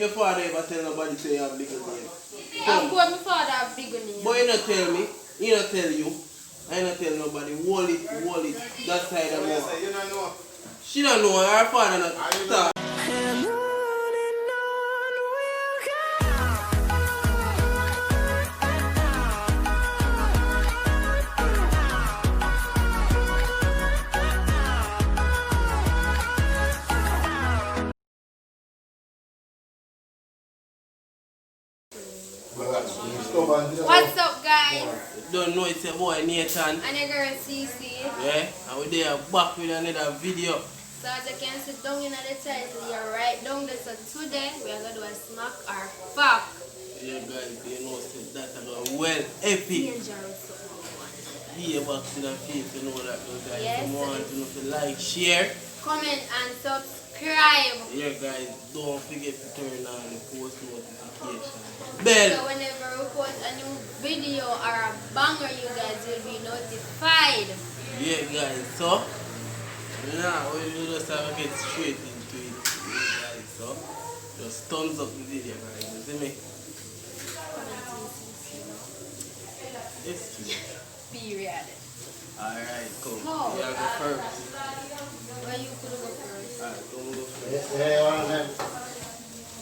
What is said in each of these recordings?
if your father ever tell nobody say you have bigger name. Of course my father have bigger name. But he not tell me, he not tell you. I not tell nobody. Hold it, that side of me. You don't know. She don't know, her father not talk. What's up, guys? Don't know it's your boy Nathan. And your girl CECE. Yeah, and we there back with another video. So as you can see down in the title, you're right down there. So today we are going to do a smack or fuck. Yeah guys, you know that I got well epic. Dangerous. Here back to the face, you know that guys. Yes. You want to know to like, share, comment and subscribe. Yeah guys, don't forget to turn on the post notification bell. So whenever we post a new video or a banger, you guys will be notified. Yeah guys, so now we just have to get straight into it guys. So just thumbs up the video guys, you see me? Yes, Period. alright, cool. Oh. You go first. Where you could go first? Alright, don't go first. Yeah, one of them.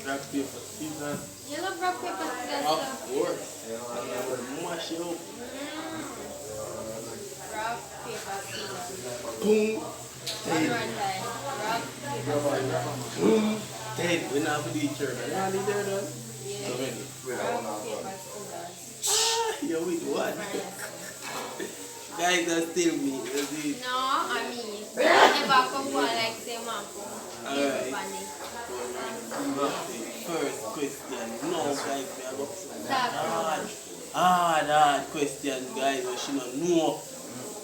Rock, paper, scissors. You love rock, paper, scissors? Of course. Mash it up. Rock, paper, scissors. Boom. One more time. Rock, paper, scissors. Boom. Dead. We're not for each other. You want to there done? Yeah. So ready. Rock, paper, scissors. Yo, wait, what? Guys, that's still me. That's it. No, I mean, I never come for like say Marco. Alright. Funny. First question. No, guys, we are going Start. hard question, guys. But she don't know.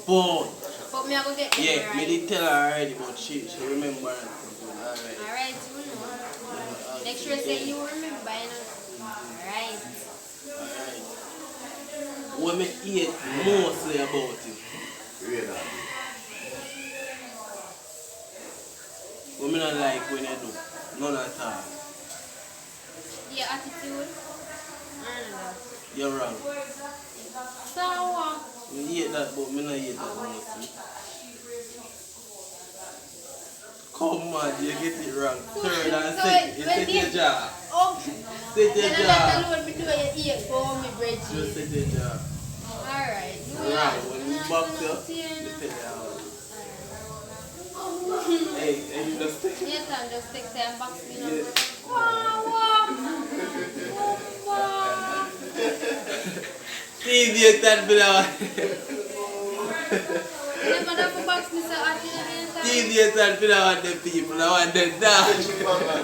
But me I go get them Yeah, right. me did tell her already, but she remember. Alright. Alright, you know. Make sure say you remember, you know. Alright. Alright. What me hate mostly about you? Really? What me not like when you do? None at all. Your attitude? I don't know. You're wrong. So what? I hate that, but me not hate that mostly. Come on, you get it wrong. Third and second. You set your jaw. Oh, Set your then I jaw. let me do your ear for me, Just Bridget. set your jaw. Alright. Right, when you box up, you tell you how. Hey, and you just take it. Nathan just take them box me now. Yeah. Wow. Deviate that below. Never done box me so hard, Nathan. Deviate that below the people. I want them down.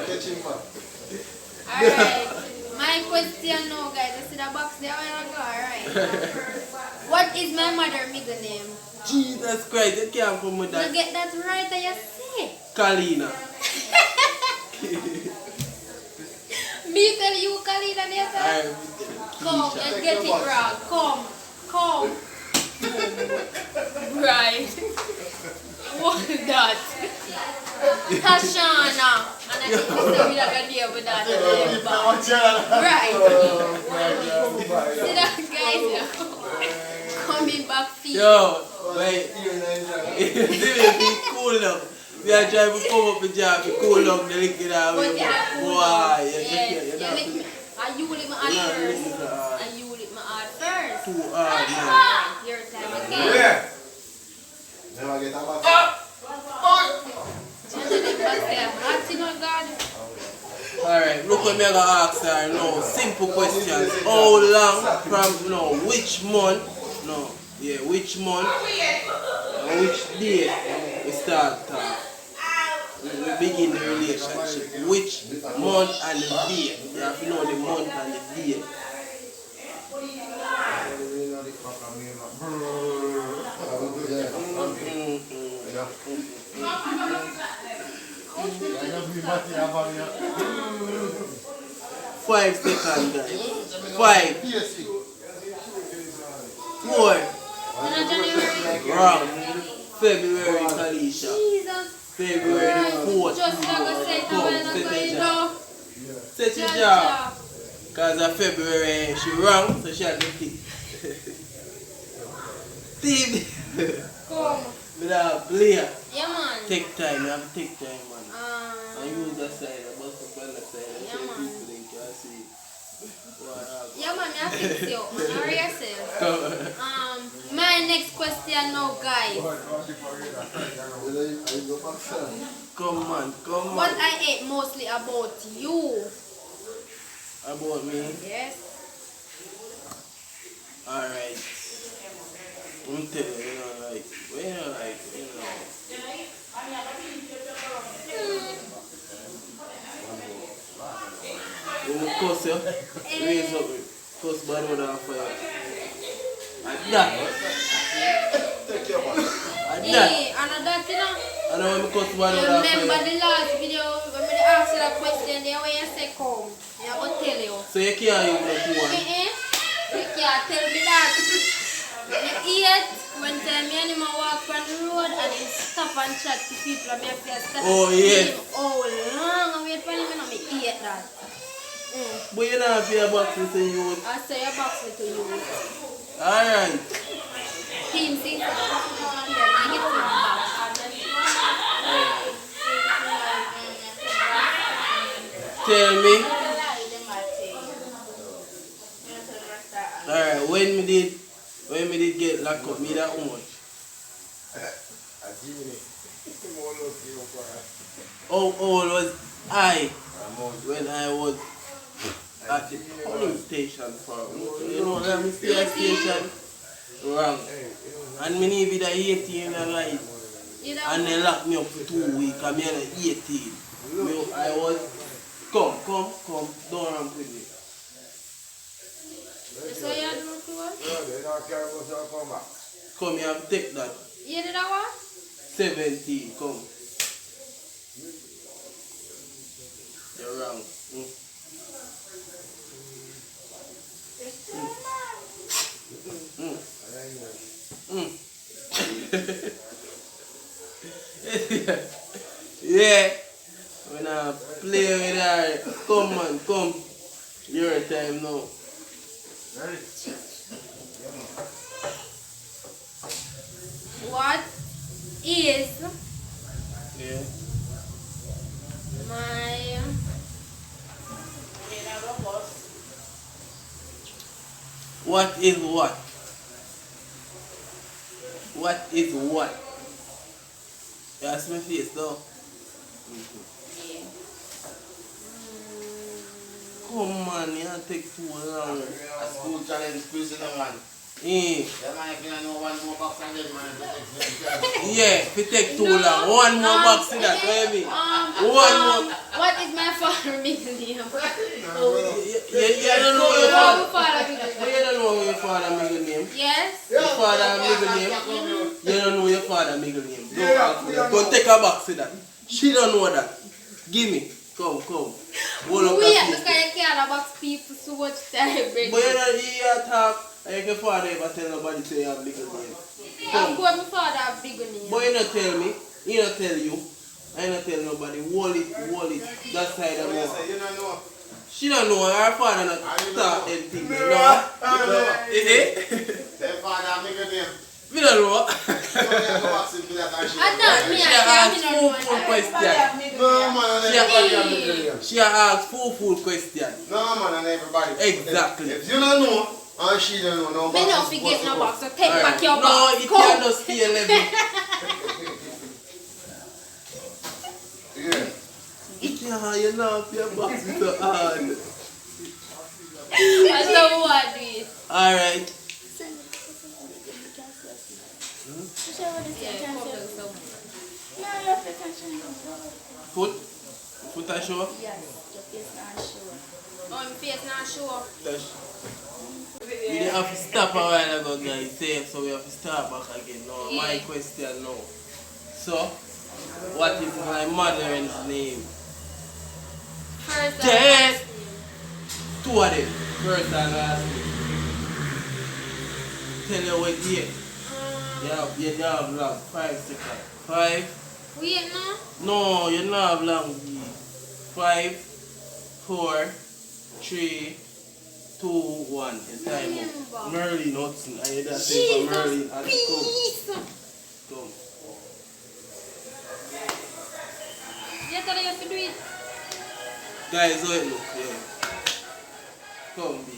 Catch him back. Alright. My question now, guys. I see the box there. Where I go? Alright. What is my mother middle name? Jesus Christ, you can't come with You that. get that right, I say. Kalina. Me tell you, Kalina, Nathan. Alright, Come, Keisha. let's get it wrong. Come. Right. What is that? Tashana. And I think we still be like a deal with that. Right. See that, guys? Coming back feet. Yo, wait. Be cool now. We are trying to come up with job, be cool now, the lick it out. But yeah, cool. Why? Yeah, lick me. And you lick my heart first. And you lick my heart first. Too hard, man. Your time again. Yeah. Never get a back. Alright, look what I'm going to ask her now. Simple questions. How long from now? Which month? No. Yeah, which month? And which day we start we begin the relationship? Which month and the day? You have to know the month and the day. Five seconds, guys. 5, 4, wrong. February, Kalisha. Jesus. February 4th. Just like I said, Come, I'm going to set Set your jaw. Because of February she wrong, so she had to tick. Team. Come. Without Blair. Yeah, man. Take time, you have to take time, man. Um, And use that side, I bust up on that side. Yeah, So man. people think you see. Yeah, man, I fix you. Hurry yourself. Come. My next question now, guys. Come on, come on. What I ate mostly about you. About me? Yes. Alright. I'm telling you, you know, like, when you know, like, you know. When we cuss you, raise up, cuss bad out of fire. And that. And that. And that, you know. And when we cuss bad You out of remember fire. the last video when I asked you that question there when you say come. I will tell you. So you can't use that one. You can't tell me that. You eat when time me and him walk on the road and he stop and chat to people and me have to stop Oh, and yes. him how long and wait for him and me eat that. But you don't have your boxes to use. I say your box me to you. Alright. Team sing here, I get him back. Tell me. Alright, when me did get locked up, me that much. How old was I when I was at the police station for, you know, let me stay at station wrong. And me need be the 18 and like, and they locked me up for 2 weeks and me at 18. I was, come, don't ramp with me. So you had no to us? Come, you have to take that. You did that what? 17, come. You're wrong. Yeah. When I play with her, come on, come. Your time now. What is Yeah. my What is what? What is what? You ask my face though. Come on, you don't take too long. A school challenge prisoner man. Eh. Yeah, man, if you don't know one more box and then man, Yeah, if it take too long. One more box in that, baby. One more. What is my father middle name? You don't know your father. You don't know your father middle name. Yes. Your father middle name. You don't know your father middle name. Don't take her back to that. She don't know that. Give me. Come. Hold up We that because face. you can't box people so much time. But you don't hear talk. And your father ever tell nobody say you have middle name. Of course, my father have big name. But you don't tell me. He don't tell you. I don't tell nobody. Hold it. That side of me. you don't know. She don't know her father not start anything. No. Their father make a name. We don't know. I don't me. She I asked don't full question. No man, and everybody have middle name. She asked full question. No man, and everybody. Exactly. If you don't know, and she don't know, no Me no box is forget no supposed box, so to take back your No, box. it Come. cannot stay level. go. Yeah. Yeah, you know, your box is so hard. I don't want it. Alright. Yeah, come down some. Foot I show? Oh, my face not sure. Touch. We didn't have to stop a while ago, guys. So we have to start back again. Now, my question now. So, what is my mother's name? First Yes. Two of them. First and last name. Tell you what year. You don't have long. 5 seconds. 5. Wait, no? No, you don't have long. 5, 4, 3, 2, 1. The time up. Merlin Hudson. I hear that say for Merlin Hudson. Come. You tell you have to do it. Guys, how it look? Yeah. Come, B.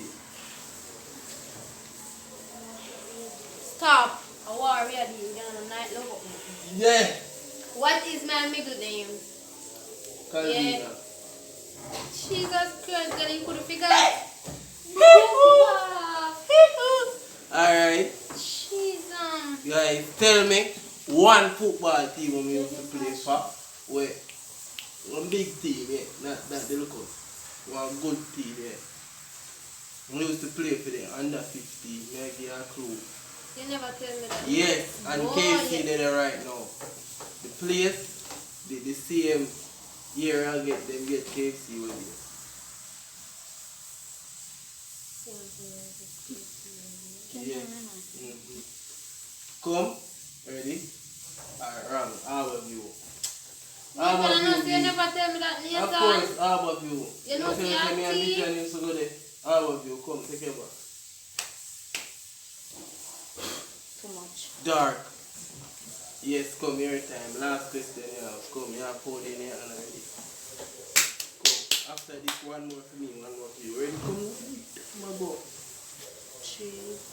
Stop. A warrior, you don't night logo. Yeah. What is my middle name? Calvina. Yeah. Jesus Christ, girl, you couldn't figure it. Alright. Jesus. Guys, tell me one football team we used to play for. Wait. One big team, yeah. Not the local. One good team, yeah. We used to play for the under 15, maybe a clue. You never tell me that. Yes, and KC there right now. The place, the same year I get them get KFC with you. Yeah. Come, ready? Alright, wrong. All of you. All of you. You never tell me that. Of course, all of you. You know, see a me so go there. All of you, come, take a bath. too much. Dark. Yes, come here time. Last question, you have come. You have hold in here and already. Come. After this, one more for me, one more for you. Ready? Come on. Time ago.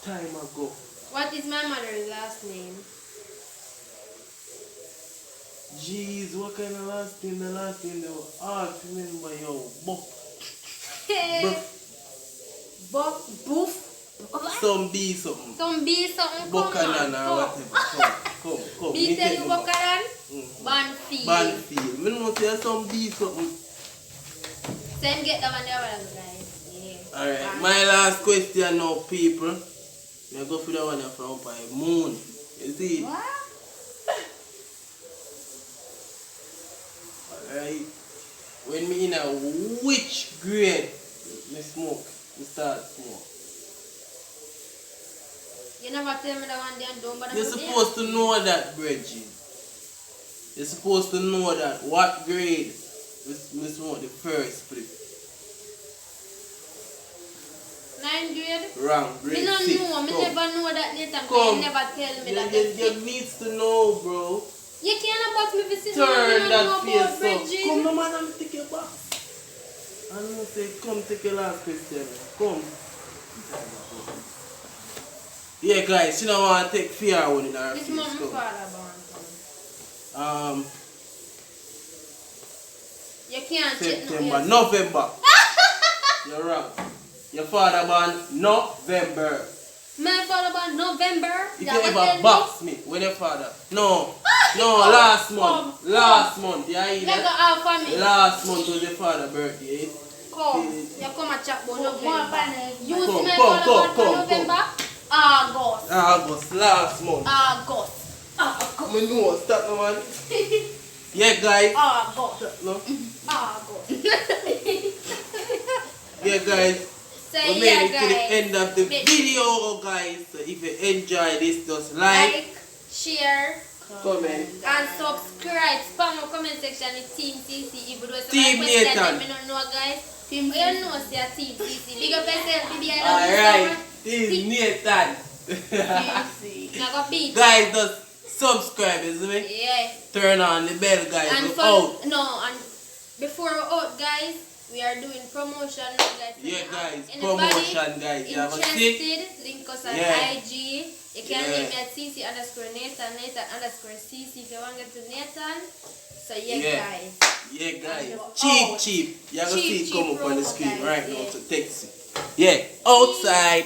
Time ago. What is my mother's last name? Jeez, what kind of last name? The last name they were hard to remember, yo. Buff. Boof. Some B something. Some B something. Come Buchanan or on. whatever. Come. B tell you Buchanan? Banfield. Banfield. Me know say some B something. Same get them on the other guys. Yeah. Alright, my last question now, people. I go for the one from by moon. You see? What? Alright. When me in a which grade me smoke, me start smoke. You never tell me that one day and don't bother You're me supposed to know that, Bridget. You're supposed to know that. What grade me smoke the first split? 9th grade? Wrong, grade Me don't 6. know. Me Come. never know that Nathan. Come. You never tell me that. You needs to know, bro. You can't about me visit. Turn that face up. Bridget. Come, no man, I'm take your box. I know say, come take your last question. Come. Yeah, guys, you don't want to take fear one in our This face. month my Come. father born. You can't check September, November. You're wrong. Your father born November. My father born November. If That you what ever tell box me, when your father? No. No, Come, last month. come, Last month. Yeah, me? Let go out for me. last month was your father's birthday. Come. You come and chat about November. You Come, see my come, father born come, November? August. August, last month. August. August. Me know, stop no man. Yeah, guys. August. No. August. Yeah, guys. So We yeah, made it to the guys. end of the video, guys. So if you enjoy this, just like, share, comment. and subscribe. Spam my comment section in Team CECE. If you do Team Nathan. me don't know, guys. You know, say Team CECE. Big up yourself, baby. I love Alright, you so much. this is Nathan. Now go beat. Guys, just subscribe, isn't it? Yeah. Turn on the bell, guys. And We're out. and before we're out, guys, we are doing promotion now, guys. Yeah, guys, Anybody promotion, guys. You have a stick. interested, link us on Yeah. IG. You can Yeah. link me at CC_Nathan, Nathan_CC if you want to get to Nathan. So yeah, Yeah. guys. Yeah, guys. Oh. Cheap. You have to see it Cheap come up on the promo, screen guys, right now yeah. to text it. Yeah, outside.